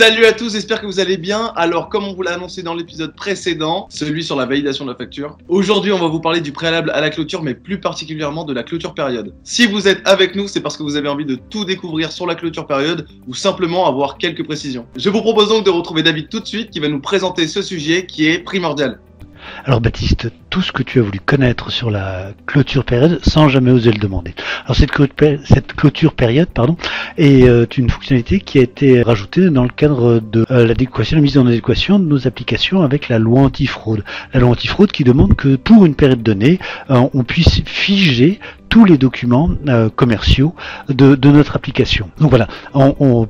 Salut à tous, j'espère que vous allez bien. Alors, comme on vous l'a annoncé dans l'épisode précédent, celui sur la validation de la facture, aujourd'hui on va vous parler du préalable à la clôture, mais plus particulièrement de la clôture période. Si vous êtes avec nous, c'est parce que vous avez envie de tout découvrir sur la clôture période ou simplement avoir quelques précisions. Je vous propose donc de retrouver David tout de suite qui va nous présenter ce sujet qui est primordial. Alors Baptiste, tout ce que tu as voulu connaître sur la clôture période sans jamais oser le demander. Alors cette clôture période est une fonctionnalité qui a été rajoutée dans le cadre de l'adéquation, la mise en adéquation de nos applications avec la loi antifraude. La loi antifraude qui demande que pour une période donnée, on puisse figer tous les documents commerciaux de notre application. Donc voilà,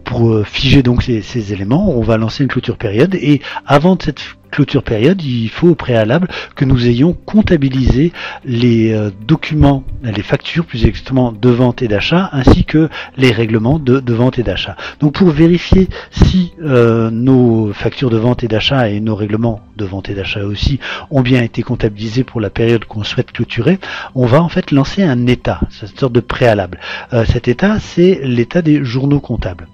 pour figer donc ces éléments, on va lancer une clôture période et avant de cette clôture période, il faut au préalable que nous ayons comptabilisé les documents, les factures plus exactement de vente et d'achat, ainsi que les règlements de vente et d'achat. Donc pour vérifier si nos factures de vente et d'achat et nos règlements de vente et d'achat aussi ont bien été comptabilisés pour la période qu'on souhaite clôturer, on va en fait lancer un état, c'est une sorte de préalable. Cet état, c'est l'état des journaux comptables.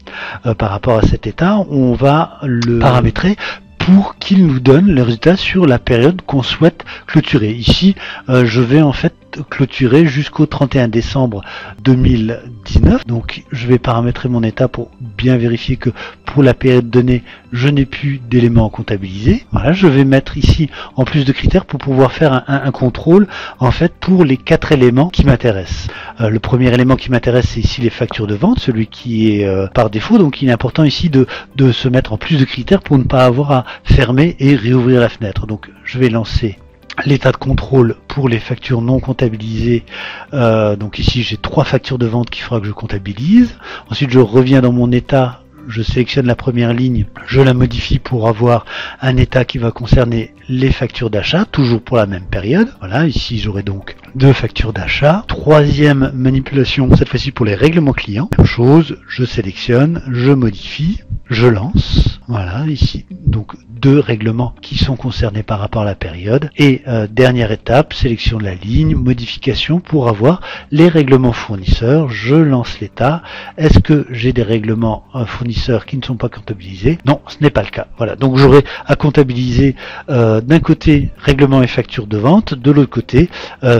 Par rapport à cet état, on va le paramétrer pour qu'il nous donne le résultat sur la période qu'on souhaite clôturer. Ici, je vais en fait clôturer jusqu'au 31 décembre 2019. Donc, je vais paramétrer mon état pour bien vérifier que pour la période donnée, je n'ai plus d'éléments comptabilisés. Voilà, je vais mettre ici en plus de critères pour pouvoir faire un contrôle en fait pour les 4 éléments qui m'intéressent. Le premier élément qui m'intéresse, c'est ici les factures de vente, celui qui est par défaut. Donc, il est important ici de se mettre en plus de critères pour ne pas avoir à fermer et réouvrir la fenêtre. Donc, je vais lancer l'état de contrôle pour les factures non comptabilisées. Donc ici j'ai 3 factures de vente qu'il faudra que je comptabilise. Ensuite je reviens dans mon état, je sélectionne la première ligne, je la modifie pour avoir un état qui va concerner les factures d'achat, toujours pour la même période. Voilà, ici j'aurai donc 2 factures d'achat. Troisième manipulation, cette fois-ci pour les règlements clients. Même chose, je sélectionne, je modifie, je lance. Voilà, ici donc 2 règlements qui sont concernés par rapport à la période. Et dernière étape, sélection de la ligne, modification pour avoir les règlements fournisseurs. Je lance l'état. Est-ce que j'ai des règlements fournisseurs qui ne sont pas comptabilisés? Non, ce n'est pas le cas. Voilà, donc j'aurai à comptabiliser d'un côté règlement et facture de vente, de l'autre côté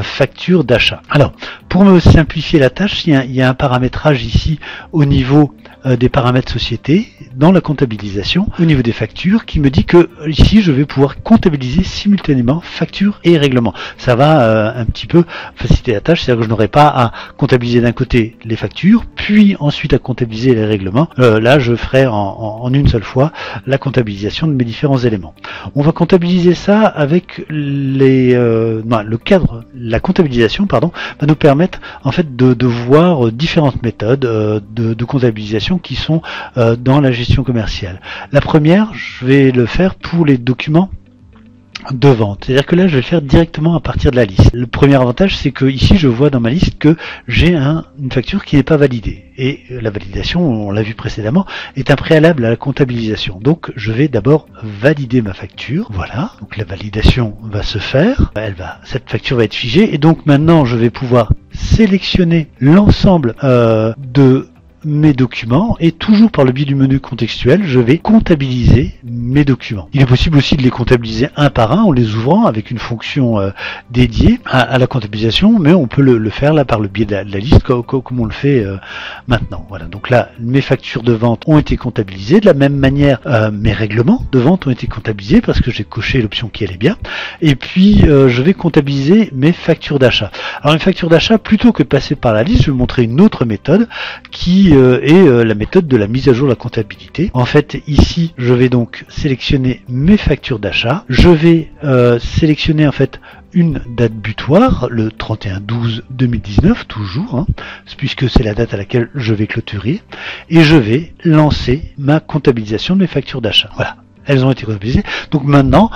facture d'achat. Alors, pour me simplifier la tâche, il y a un paramétrage ici au niveau des paramètres société dans la comptabilisation au niveau des factures qui me dit que ici je vais pouvoir comptabiliser simultanément facture et règlement. Ça va un petit peu faciliter la tâche, c'est-à-dire que je n'aurai pas à comptabiliser d'un côté les factures puis ensuite à comptabiliser les règlements. Là je ferai en une seule fois la comptabilisation de mes différents éléments. On va comptabiliser ça avec le cadre, la comptabilisation va nous permettre en fait de voir différentes méthodes de comptabilisation qui sont dans la gestion commerciale. La première, je vais le faire pour les documents de vente. C'est-à-dire que là, je vais le faire directement à partir de la liste. Le premier avantage, c'est que ici, je vois dans ma liste que j'ai une facture qui n'est pas validée. Et la validation, on l'a vu précédemment, est un préalable à la comptabilisation. Donc, je vais d'abord valider ma facture. Voilà. Donc, la validation va se faire. Cette facture va être figée. Et donc, maintenant, je vais pouvoir sélectionner l'ensemble de mes documents et toujours par le biais du menu contextuel, je vais comptabiliser mes documents. Il est possible aussi de les comptabiliser un par un en les ouvrant avec une fonction dédiée à la comptabilisation, mais on peut le faire là par le biais de la liste comme on le fait maintenant. Voilà, donc là mes factures de vente ont été comptabilisées, de la même manière mes règlements de vente ont été comptabilisés parce que j'ai coché l'option qui allait bien, et puis je vais comptabiliser mes factures d'achat. Alors les factures d'achat, plutôt que de passer par la liste, je vais vous montrer une autre méthode qui est la méthode de la mise à jour de la comptabilité. En fait, ici, je vais donc sélectionner mes factures d'achat. Je vais sélectionner en fait une date butoir, le 31/12/2019, toujours, puisque c'est la date à laquelle je vais clôturer, et je vais lancer ma comptabilisation de mes factures d'achat. Voilà. Elles ont été comptabilisées. Donc maintenant,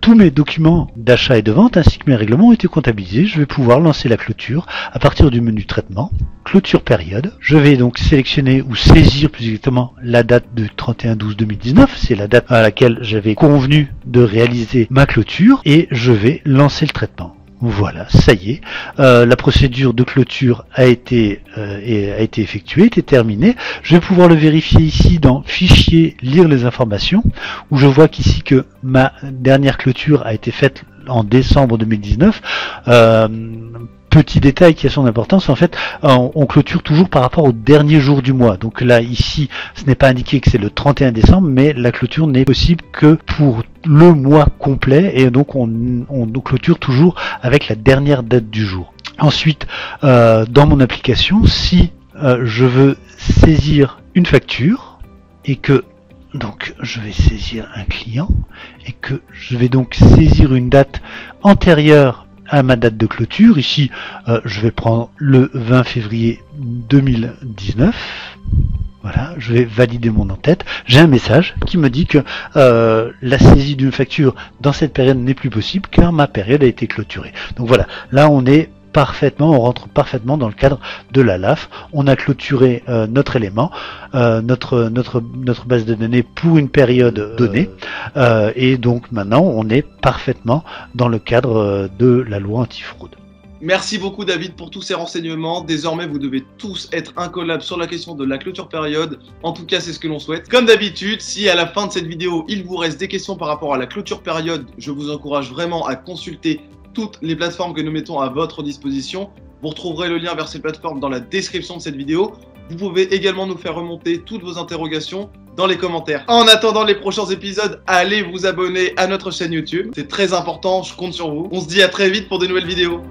tous mes documents d'achat et de vente ainsi que mes règlements ont été comptabilisés. Je vais pouvoir lancer la clôture à partir du menu traitement, clôture période. Je vais donc sélectionner ou saisir plus exactement la date de 31/12/2019. C'est la date à laquelle j'avais convenu de réaliser ma clôture et je vais lancer le traitement. Voilà, ça y est. La procédure de clôture a été effectuée, était terminée. Je vais pouvoir le vérifier ici dans Fichier, lire les informations, où je vois qu'ici que ma dernière clôture a été faite en décembre 2019. Petit détail qui a son importance, en fait, on clôture toujours par rapport au dernier jour du mois. Donc là, ici, ce n'est pas indiqué que c'est le 31 décembre, mais la clôture n'est possible que pour le mois complet, et donc on clôture toujours avec la dernière date du jour. Ensuite, dans mon application, si je veux saisir une facture, et que donc je vais saisir un client, et que je vais donc saisir une date antérieure à ma date de clôture, ici je vais prendre le 20 février 2019, voilà, je vais valider mon en-tête, j'ai un message qui me dit que la saisie d'une facture dans cette période n'est plus possible car ma période a été clôturée. Donc voilà, là on rentre parfaitement dans le cadre de la LAF. On a clôturé notre élément, notre base de données pour une période donnée, et donc maintenant on est parfaitement dans le cadre de la loi antifraude. Merci beaucoup David pour tous ces renseignements. Désormais, vous devez tous être incollables sur la question de la clôture période. En tout cas, c'est ce que l'on souhaite. Comme d'habitude, si à la fin de cette vidéo, il vous reste des questions par rapport à la clôture période, je vous encourage vraiment à consulter toutes les plateformes que nous mettons à votre disposition. Vous retrouverez le lien vers ces plateformes dans la description de cette vidéo. Vous pouvez également nous faire remonter toutes vos interrogations dans les commentaires. En attendant les prochains épisodes, allez vous abonner à notre chaîne YouTube. C'est très important, je compte sur vous. On se dit à très vite pour de nouvelles vidéos.